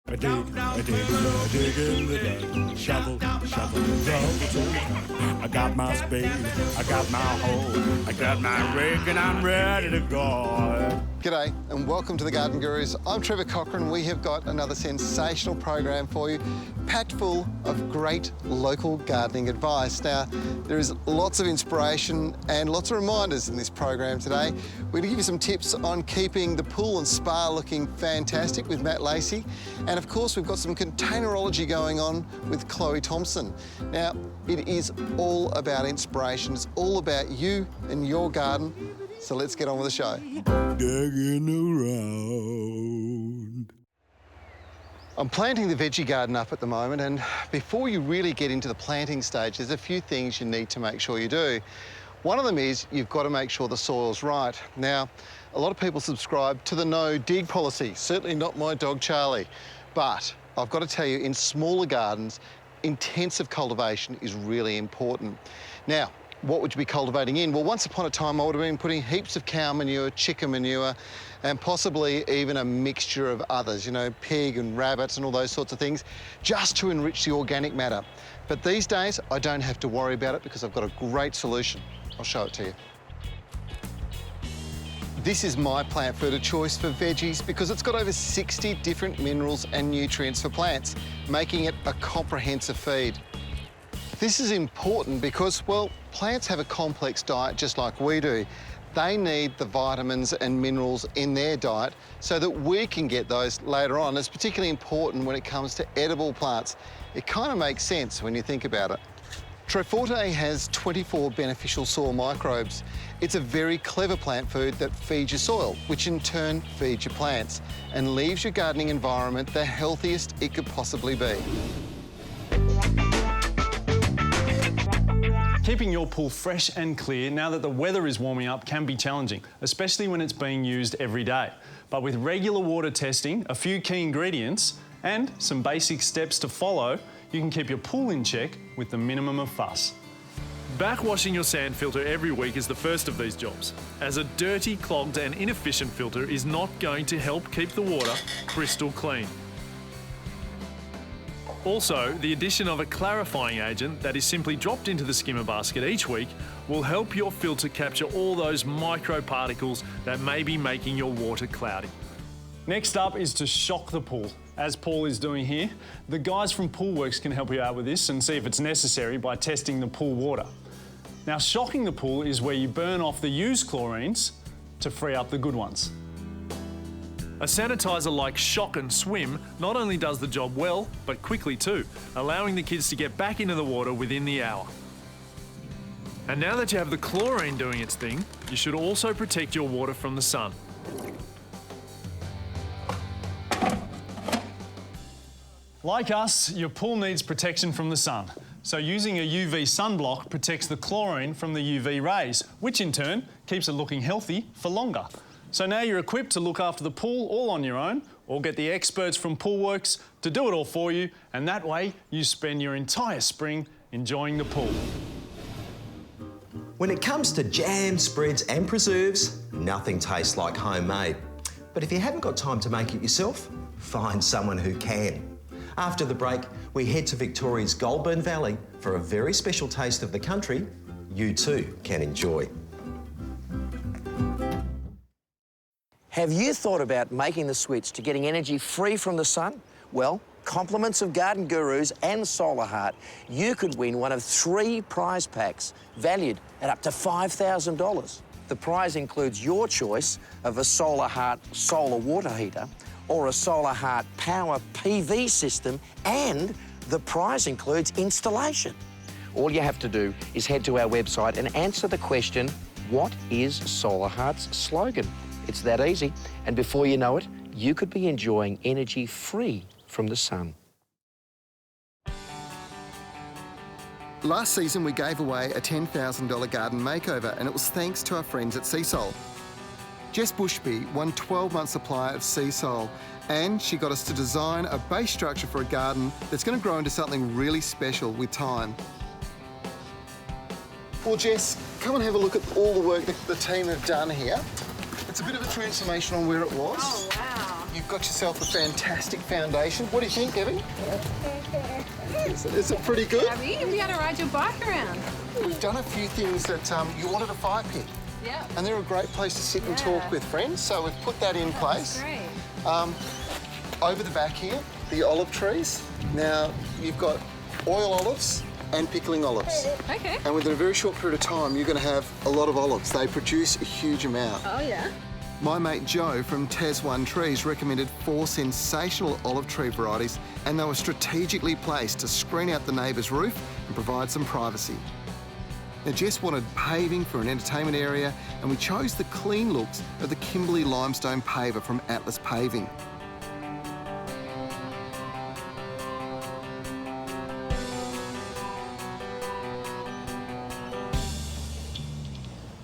I dig in the dirt. Shovel, shovel, shovel. I got my spade, I got my hoe, I got my rake, and I'm ready to go. G'day and welcome to the Garden Gurus. I'm Trevor Cochran. We have got another sensational program for you, packed full of great local gardening advice. Now, there is lots of inspiration and lots of reminders in this program today. We're going to give you some tips on keeping the pool and spa looking fantastic with Matt Lacey. And of course, we've got some containerology going on with Chloe Thompson. Now, it is all about inspiration. It's all about you and your garden. So let's get on with the show. Digging around. I'm planting the veggie garden up at the moment, and before you really get into the planting stage, there's a few things you need to make sure you do. One of them is you've got to make sure the soil's right. Now, a lot of people subscribe to the no dig policy, certainly not my dog Charlie. But I've got to tell you, in smaller gardens, intensive cultivation is really important. Now, what would you be cultivating in? Well, once upon a time, I would have been putting heaps of cow manure, chicken manure, and possibly even a mixture of others, you know, pig and rabbits and all those sorts of things, just to enrich the organic matter. But these days, I don't have to worry about it because I've got a great solution. I'll show it to you. This is my plant food of choice for veggies because it's got over 60 different minerals and nutrients for plants, making it a comprehensive feed. This is important because, well, plants have a complex diet just like we do. They need the vitamins and minerals in their diet so that we can get those later on. It's particularly important when it comes to edible plants. It kind of makes sense when you think about it. Troforte has 24 beneficial soil microbes. It's a very clever plant food that feeds your soil, which in turn feeds your plants and leaves your gardening environment the healthiest it could possibly be. Keeping your pool fresh and clear now that the weather is warming up can be challenging, especially when it's being used every day. But with regular water testing, a few key ingredients, and some basic steps to follow, you can keep your pool in check with the minimum of fuss. Backwashing your sand filter every week is the first of these jobs, as a dirty, clogged and inefficient filter is not going to help keep the water crystal clean. Also, the addition of a clarifying agent that is simply dropped into the skimmer basket each week will help your filter capture all those microparticles that may be making your water cloudy. Next up is to shock the pool, as Paul is doing here. The guys from Poolworks can help you out with this and see if it's necessary by testing the pool water. Now, shocking the pool is where you burn off the used chlorines to free up the good ones. A sanitizer like Shock and Swim not only does the job well, but quickly too, allowing the kids to get back into the water within the hour. And now that you have the chlorine doing its thing, you should also protect your water from the sun. Like us, your pool needs protection from the sun. So using a UV sunblock protects the chlorine from the UV rays, which in turn keeps it looking healthy for longer. So now you're equipped to look after the pool all on your own, or get the experts from Poolworks to do it all for you, and that way you spend your entire spring enjoying the pool. When it comes to jam, spreads and preserves, nothing tastes like homemade. But if you haven't got time to make it yourself, find someone who can. After the break, we head to Victoria's Goulburn Valley for a very special taste of the country you too can enjoy. Have you thought about making the switch to getting energy free from the sun? Well, compliments of Garden Gurus and Solar Heart, you could win one of 3 prize packs valued at up to $5,000. The prize includes your choice of a Solar Heart solar water heater or a Solar Heart power PV system, and the prize includes installation. All you have to do is head to our website and answer the question, what is Solar Heart's slogan? It's that easy, and before you know it, you could be enjoying energy free from the sun. Last season, we gave away a $10,000 garden makeover, and it was thanks to our friends at Seasol. Jess Bushby won 12-month supply of Seasol, and she got us to design a base structure for a garden that's going to grow into something really special with time. Well, Jess, come and have a look at all the work that the team have done here. It's a bit of a transformation on where it was. Oh, wow. you've got yourself a fantastic foundation. What do you think, Debbie? Is it pretty good? Have you? You'll be able to ride your bike around. We've done a few things that you wanted a fire pit. Yeah. And they're a great place to sit and talk with friends, so we've put that in place. Great. Over the back here, the olive trees. Now, you've got oil olives and pickling olives. Okay. And within a very short period of time, you're going to have a lot of olives. They produce a huge amount. Oh, yeah. My mate Joe from Tas One Trees recommended 4 sensational olive tree varieties, and they were strategically placed to screen out the neighbour's roof and provide some privacy. Now, Jess wanted paving for an entertainment area, and we chose the clean looks of the Kimberley limestone paver from Atlas Paving.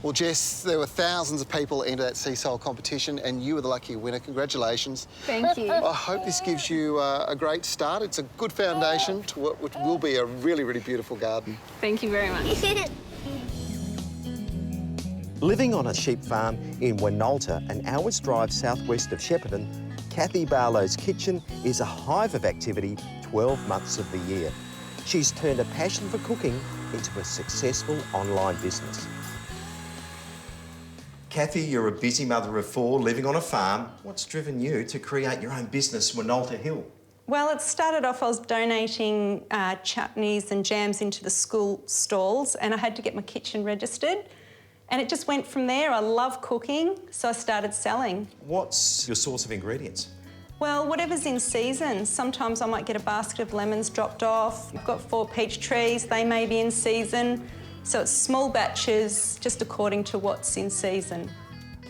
Well, Jess, there were thousands of people enter that Sea Soul competition, and you were the lucky winner. Congratulations. Thank you. I hope this gives you a great start. It's a good foundation to what will be a really, really beautiful garden. Thank you very much. Living on a sheep farm in Winalta, an hour's drive southwest of Shepparton, Kathy Barlow's kitchen is a hive of activity 12 months of the year. She's turned a passion for cooking into a successful online business. Kathy, you're a busy mother of 4 living on a farm. What's driven you to create your own business, Winalta Hill? Well, it started off, I was donating chutneys and jams into the school stalls, and I had to get my kitchen registered. And it just went from there. I love cooking, so I started selling. What's your source of ingredients? Well, whatever's in season. Sometimes I might get a basket of lemons dropped off. I've got 4 peach trees, they may be in season. So it's small batches, just according to what's in season.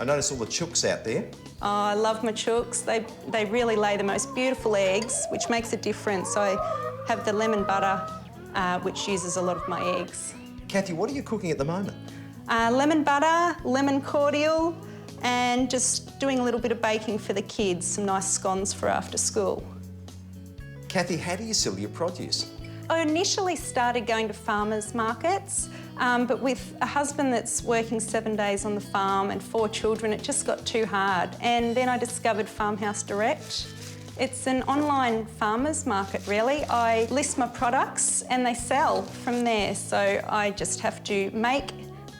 I notice all the chooks out there. Oh, I love my chooks. They really lay the most beautiful eggs, which makes a difference. I have the lemon butter, which uses a lot of my eggs. Kathy, what are you cooking at the moment? Lemon butter, lemon cordial, and just doing a little bit of baking for the kids, some nice scones for after school. Kathy, how do you sell your produce? I initially started going to farmers markets, but with a husband that's working 7 days on the farm and 4 children, it just got too hard. And then I discovered Farmhouse Direct. It's an online farmers market, really. I list my products and they sell from there. So I just have to make,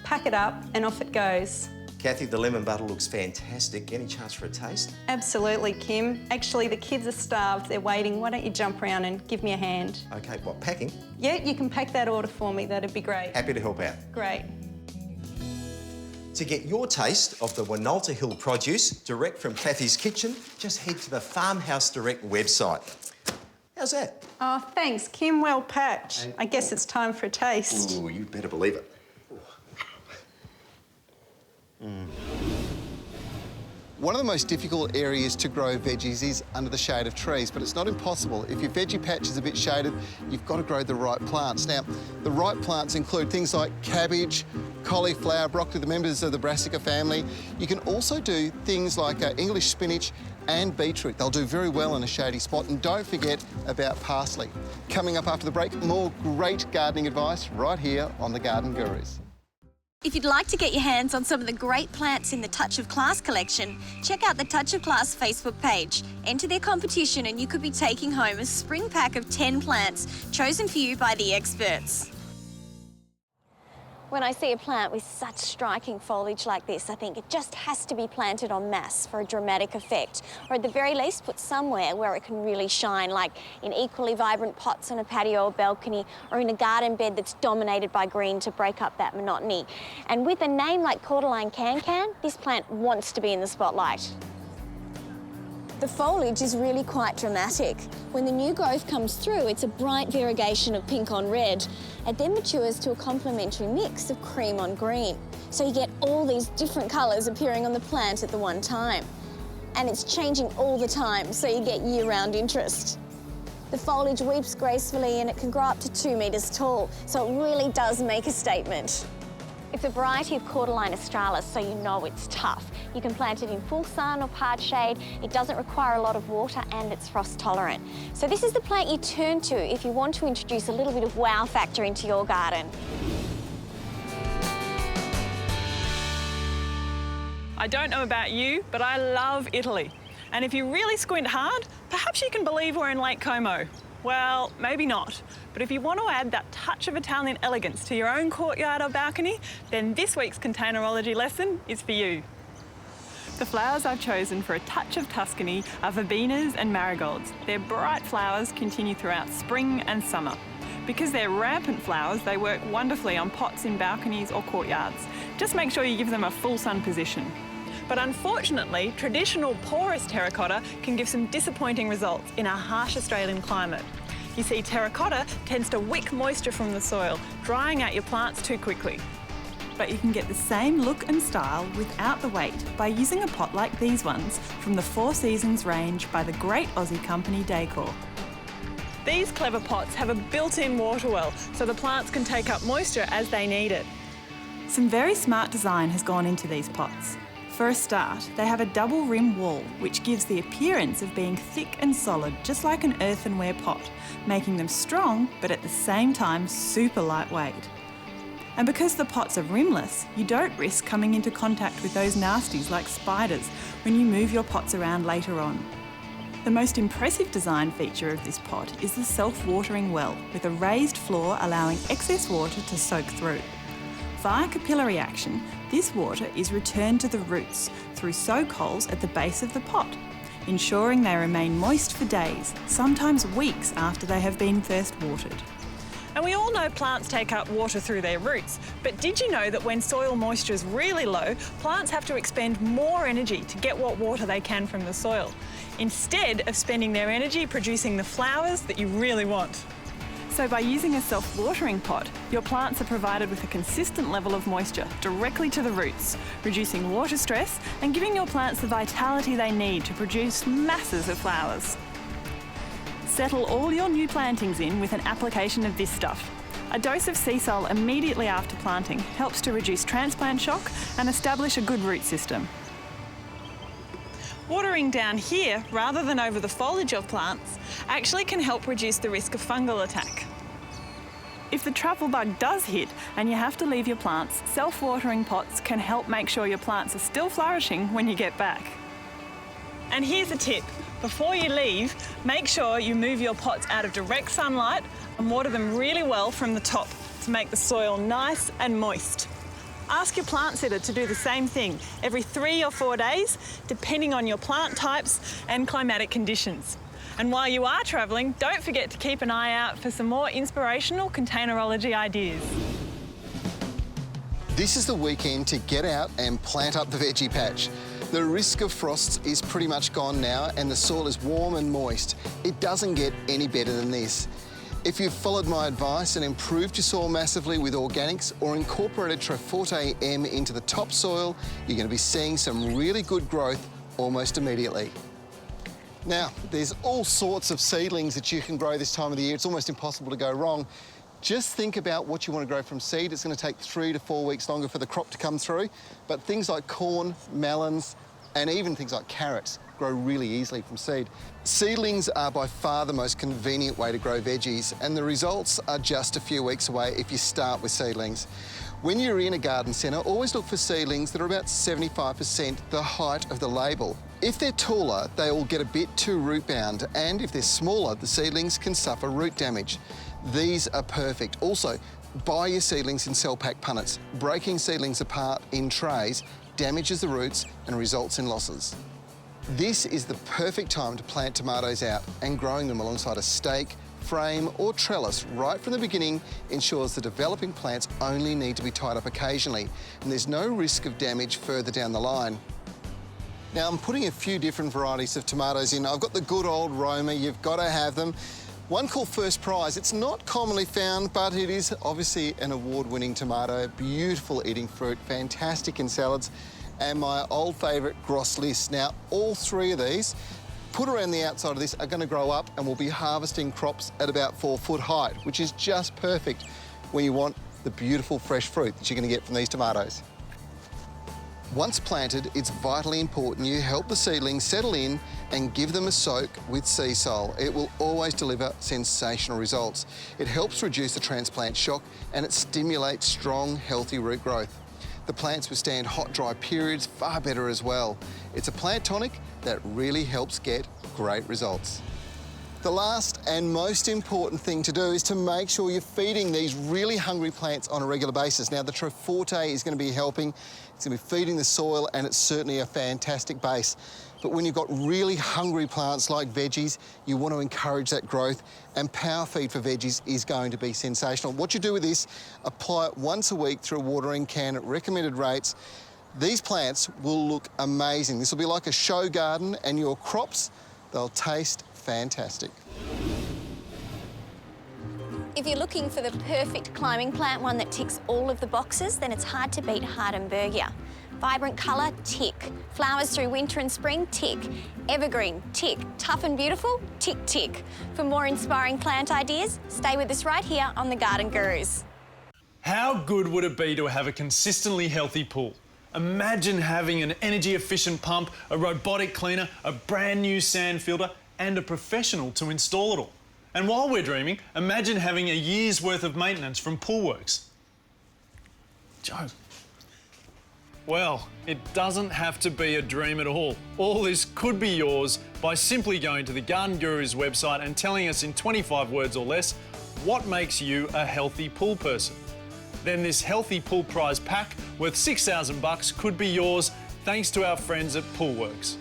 pack it up, and off it goes. Kathy, the lemon butter looks fantastic. Any chance for a taste? Absolutely, Kim. Actually, the kids are starved. They're waiting. Why don't you jump around and give me a hand? OK, what, packing? Yeah, you can pack that order for me. That'd be great. Happy to help out. Great. To get your taste of the Winalta Hill produce direct from Kathy's kitchen, just head to the Farmhouse Direct website. How's that? Oh, thanks, Kim. Well packed. I guess it's time for a taste. Ooh, you better believe it. One of the most difficult areas to grow veggies is under the shade of trees, but it's not impossible. If your veggie patch is a bit shaded, you've got to grow the right plants. Now, the right plants include things like cabbage, cauliflower, broccoli, the members of the brassica family. You can also do things like English spinach and beetroot. They'll do very well in a shady spot. And don't forget about parsley. Coming up after the break, more great gardening advice right here on The Garden Gurus. If you'd like to get your hands on some of the great plants in the Touch of Class collection, check out the Touch of Class Facebook page. Enter their competition and you could be taking home a spring pack of 10 plants chosen for you by the experts. When I see a plant with such striking foliage like this, I think it just has to be planted en masse for a dramatic effect, or at the very least put somewhere where it can really shine, like in equally vibrant pots on a patio or balcony, or in a garden bed that's dominated by green to break up that monotony. And with a name like Cordyline Can-Can, this plant wants to be in the spotlight. The foliage is really quite dramatic. When the new growth comes through, it's a bright variegation of pink on red. It then matures to a complementary mix of cream on green. So you get all these different colours appearing on the plant at the one time. And it's changing all the time, so you get year-round interest. The foliage weeps gracefully and it can grow up to 2 metres tall, so it really does make a statement. It's a variety of Cordyline australis, so you know it's tough. You can plant it in full sun or part shade. It doesn't require a lot of water and it's frost tolerant. So this is the plant you turn to if you want to introduce a little bit of wow factor into your garden. I don't know about you, but I love Italy. And if you really squint hard, perhaps you can believe we're in Lake Como. Well, maybe not. But if you want to add that touch of Italian elegance to your own courtyard or balcony, then this week's containerology lesson is for you. The flowers I've chosen for a touch of Tuscany are verbenas and marigolds. Their bright flowers continue throughout spring and summer. Because they're rampant flowers, they work wonderfully on pots in balconies or courtyards. Just make sure you give them a full sun position. But unfortunately, traditional porous terracotta can give some disappointing results in our harsh Australian climate. You see, terracotta tends to wick moisture from the soil, drying out your plants too quickly. But you can get the same look and style without the weight by using a pot like these ones from the Four Seasons range by the great Aussie company Decor. These clever pots have a built-in water well, so the plants can take up moisture as they need it. Some very smart design has gone into these pots. For a start, they have a double rim wall, which gives the appearance of being thick and solid, just like an earthenware pot, making them strong, but at the same time super lightweight. And because the pots are rimless, you don't risk coming into contact with those nasties like spiders when you move your pots around later on. The most impressive design feature of this pot is the self-watering well, with a raised floor allowing excess water to soak through. Via capillary action, this water is returned to the roots through soak holes at the base of the pot, ensuring they remain moist for days, sometimes weeks after they have been first watered. And we all know plants take up water through their roots, but did you know that when soil moisture is really low, plants have to expend more energy to get what water they can from the soil, instead of spending their energy producing the flowers that you really want? So by using a self-watering pot, your plants are provided with a consistent level of moisture directly to the roots, reducing water stress and giving your plants the vitality they need to produce masses of flowers. Settle all your new plantings in with an application of this stuff. A dose of sea salt immediately after planting helps to reduce transplant shock and establish a good root system. Watering down here, rather than over the foliage of plants, actually can help reduce the risk of fungal attack. If the truffle bug does hit and you have to leave your plants, self-watering pots can help make sure your plants are still flourishing when you get back. And here's a tip. Before you leave, make sure you move your pots out of direct sunlight and water them really well from the top to make the soil nice and moist. Ask your plant sitter to do the same thing every 3 or 4 days, depending on your plant types and climatic conditions. And while you are travelling, don't forget to keep an eye out for some more inspirational containerology ideas. This is the weekend to get out and plant up the veggie patch. The risk of frosts is pretty much gone now and the soil is warm and moist. It doesn't get any better than this. If you've followed my advice and improved your soil massively with organics or incorporated Triforte M into the topsoil, you're going to be seeing some really good growth almost immediately. Now, there's all sorts of seedlings that you can grow this time of the year. It's almost impossible to go wrong. Just think about what you want to grow from seed. It's going to take 3 to 4 weeks longer for the crop to come through. But things like corn, melons, and even things like carrots grow really easily from seed. Seedlings are by far the most convenient way to grow veggies, and the results are just a few weeks away if you start with seedlings. When you're in a garden centre, always look for seedlings that are about 75% the height of the label. If they're taller, they will get a bit too root bound, and if they're smaller, the seedlings can suffer root damage. These are perfect. Also, buy your seedlings in cell pack punnets. Breaking seedlings apart in trays damages the roots and results in losses. This is the perfect time to plant tomatoes out, and growing them alongside a stake, frame or trellis right from the beginning ensures the developing plants only need to be tied up occasionally, and there's no risk of damage further down the line. Now I'm putting a few different varieties of tomatoes in. I've got the good old Roma, you've got to have them. One called First Prize. It's not commonly found, but it is obviously an award-winning tomato. Beautiful eating fruit, fantastic in salads. And my old favourite, Groslis. Now, all 3 of these, put around the outside of this, are going to grow up and we'll be harvesting crops at about 4 foot height, which is just perfect when you want the beautiful fresh fruit that you're going to get from these tomatoes. Once planted, it's vitally important you help the seedlings settle in and give them a soak with sea salt. It will always deliver sensational results. It helps reduce the transplant shock and it stimulates strong, healthy root growth. The plants withstand hot, dry periods far better as well. It's a plant tonic that really helps get great results. The last and most important thing to do is to make sure you're feeding these really hungry plants on a regular basis. Now, the Triforte is going to be helping. It's going to be feeding the soil, and it's certainly a fantastic base. But when you've got really hungry plants like veggies, you want to encourage that growth, and Power Feed for veggies is going to be sensational. What you do with this, apply it once a week through a watering can at recommended rates. These plants will look amazing. This will be like a show garden, and your crops, they'll taste fantastic. If you're looking for the perfect climbing plant, one that ticks all of the boxes, then it's hard to beat Hardenbergia. Vibrant colour, tick. Flowers through winter and spring, tick. Evergreen, tick. Tough and beautiful, tick, tick. For more inspiring plant ideas, stay with us right here on The Garden Gurus. How good would it be to have a consistently healthy pool? Imagine having an energy-efficient pump, a robotic cleaner, a brand new sand filter, and a professional to install it all. And while we're dreaming, imagine having a year's worth of maintenance from Poolworks. Joe. Well, it doesn't have to be a dream at all. All this could be yours by simply going to the Garden Gurus website and telling us in 25 words or less what makes you a healthy pool person. Then this healthy pool prize pack worth $6,000 could be yours thanks to our friends at Poolworks.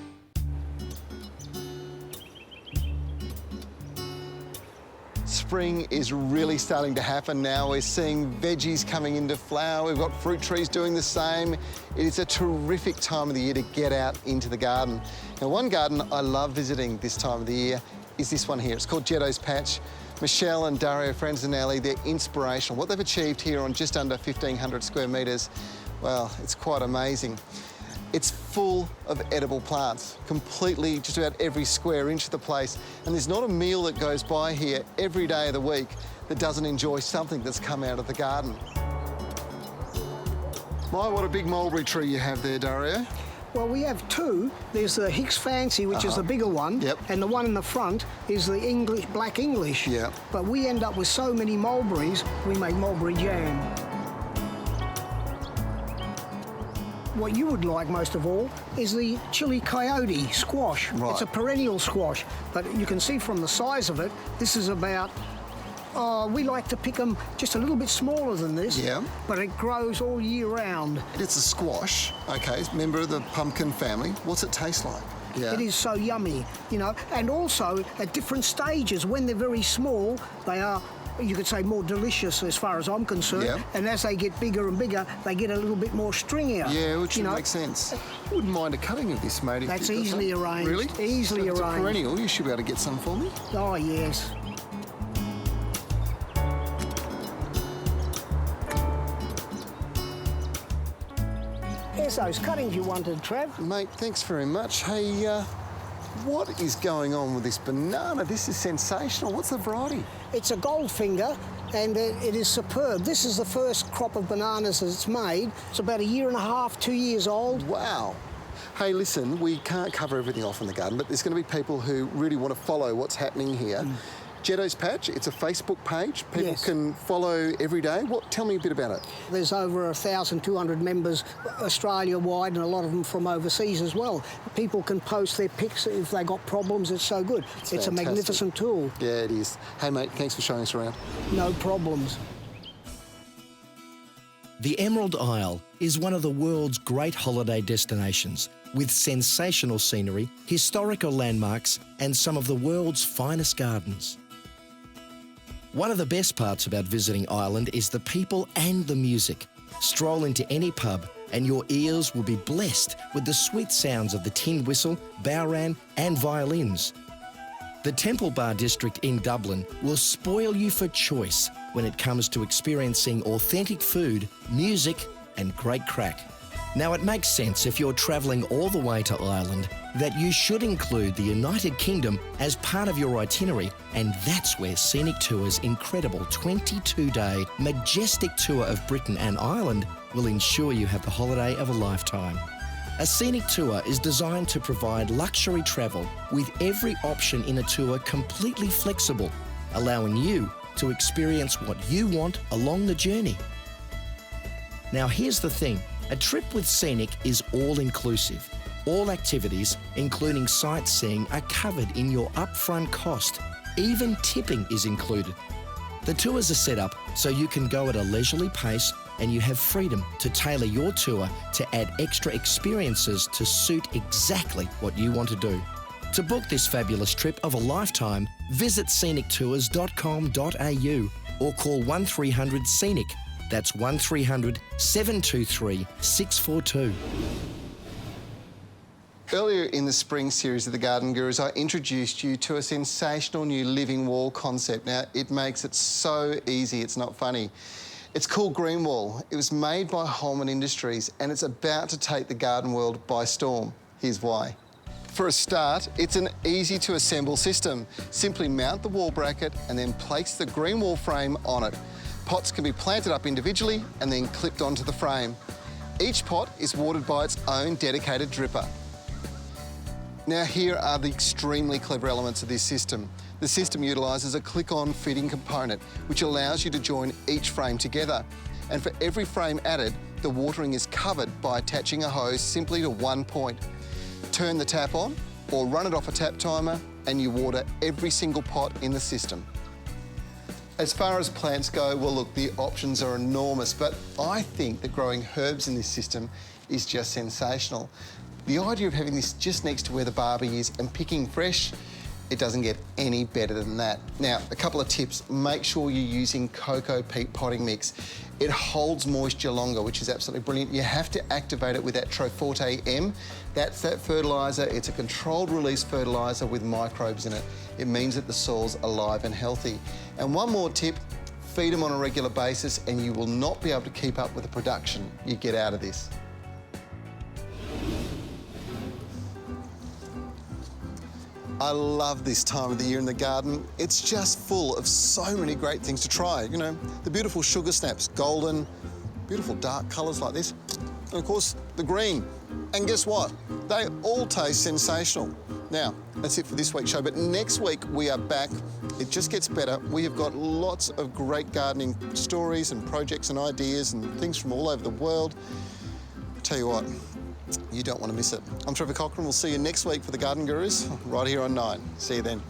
Spring is really starting to happen now. We're seeing veggies coming into flower. We've got fruit trees doing the same. It is a terrific time of the year to get out into the garden. Now, one garden I love visiting this time of the year is this one here. It's called Jetto's Patch. Michelle and Dario Franzinelli, they're inspirational. What they've achieved here on just under 1,500 square metres, well, it's quite amazing. It's full of edible plants, completely just about every square inch of the place. And there's not a meal that goes by here every day of the week that doesn't enjoy something that's come out of the garden. My, what a big mulberry tree you have there, Dario. Well, we have two. There's the Hicks Fancy, which is the bigger one, and the one in the front is the English, Black English. Yep. But we end up with so many mulberries, we make mulberry jam. What you would like most of all is the chili coyote squash. Right. It's a perennial squash, but you can see from the size of it, this is about, we like to pick them just a little bit smaller than this, but it grows all year round. It's a squash, okay, it's a member of the pumpkin family. What's it taste like? Yeah. It is so yummy, you know, and also at different stages, when they're very small, they are, you could say, more delicious as far as I'm concerned. And as they get bigger and bigger, they get a little bit more stringier. Yeah, which makes sense. I wouldn't mind a cutting of this, mate. That's easily arranged. Really? Easily so arranged. It's a perennial. You should be able to get some for me. Oh, yes. Here's those cuttings you wanted, Trev. Mate, thanks very much. Hey, what is going on with this banana? This is sensational. What's the variety? It's a Goldfinger, and it is superb. This is the first crop of bananas that's made. It's about 1.5 years, 2 years old. Wow. Hey, listen, we can't cover everything off in the garden, but there's going to be people who really want to follow what's happening here. Jetto's Patch, it's a Facebook page. People can follow every day. Tell me a bit about it. There's over 1,200 members Australia-wide, and a lot of them from overseas as well. People can post their pics if they got problems. It's so good. It's a magnificent tool. Yeah, it is. Hey, mate, thanks for showing us around. No problems. The Emerald Isle is one of the world's great holiday destinations, with sensational scenery, historical landmarks, and some of the world's finest gardens. One of the best parts about visiting Ireland is the people and the music. Stroll into any pub and your ears will be blessed with the sweet sounds of the tin whistle, bowran and violins. The Temple Bar district in Dublin will spoil you for choice when it comes to experiencing authentic food, music and great crack. Now, it makes sense if you're travelling all the way to Ireland that you should include the United Kingdom as part of your itinerary, and that's where Scenic Tours' incredible 22-day majestic tour of Britain and Ireland will ensure you have the holiday of a lifetime. A scenic tour is designed to provide luxury travel with every option in a tour completely flexible, allowing you to experience what you want along the journey. Now, here's the thing. A trip with Scenic is all-inclusive. All activities, including sightseeing, are covered in your upfront cost. Even tipping is included. The tours are set up so you can go at a leisurely pace and you have freedom to tailor your tour to add extra experiences to suit exactly what you want to do. To book this fabulous trip of a lifetime, visit scenictours.com.au or call 1300 Scenic. That's 1300 723 642. Earlier in the spring series of the Garden Gurus, I introduced you to a sensational new living wall concept. Now, it makes it so easy, it's not funny. It's called Green Wall. It was made by Holman Industries and it's about to take the garden world by storm. Here's why. For a start, it's an easy to assemble system. Simply mount the wall bracket and then place the green wall frame on it. Pots can be planted up individually and then clipped onto the frame. Each pot is watered by its own dedicated dripper. Now here are the extremely clever elements of this system. The system utilises a click-on fitting component which allows you to join each frame together. And for every frame added, the watering is covered by attaching a hose simply to one point. Turn the tap on or run it off a tap timer and you water every single pot in the system. As far as plants go, well look, the options are enormous, but I think that growing herbs in this system is just sensational. The idea of having this just next to where the barbie is and picking fresh, it doesn't get any better than that. Now, a couple of tips. Make sure you're using cocoa peat potting mix. It holds moisture longer, which is absolutely brilliant. You have to activate it with that Troforte M. That's that fertiliser. It's a controlled release fertiliser with microbes in it. It means that the soil's alive and healthy. And one more tip, feed them on a regular basis and you will not be able to keep up with the production you get out of this. I love this time of the year in the garden. It's just full of so many great things to try. You know, the beautiful sugar snaps, golden, beautiful dark colours like this. And of course, the green. And guess what? They all taste sensational. Now, that's it for this week's show, but next week we are back. It just gets better. We have got lots of great gardening stories and projects and ideas and things from all over the world. Tell you what, you don't want to miss it. I'm Trevor Cochran. We'll see you next week for the Garden Gurus, right here on 9. See you then.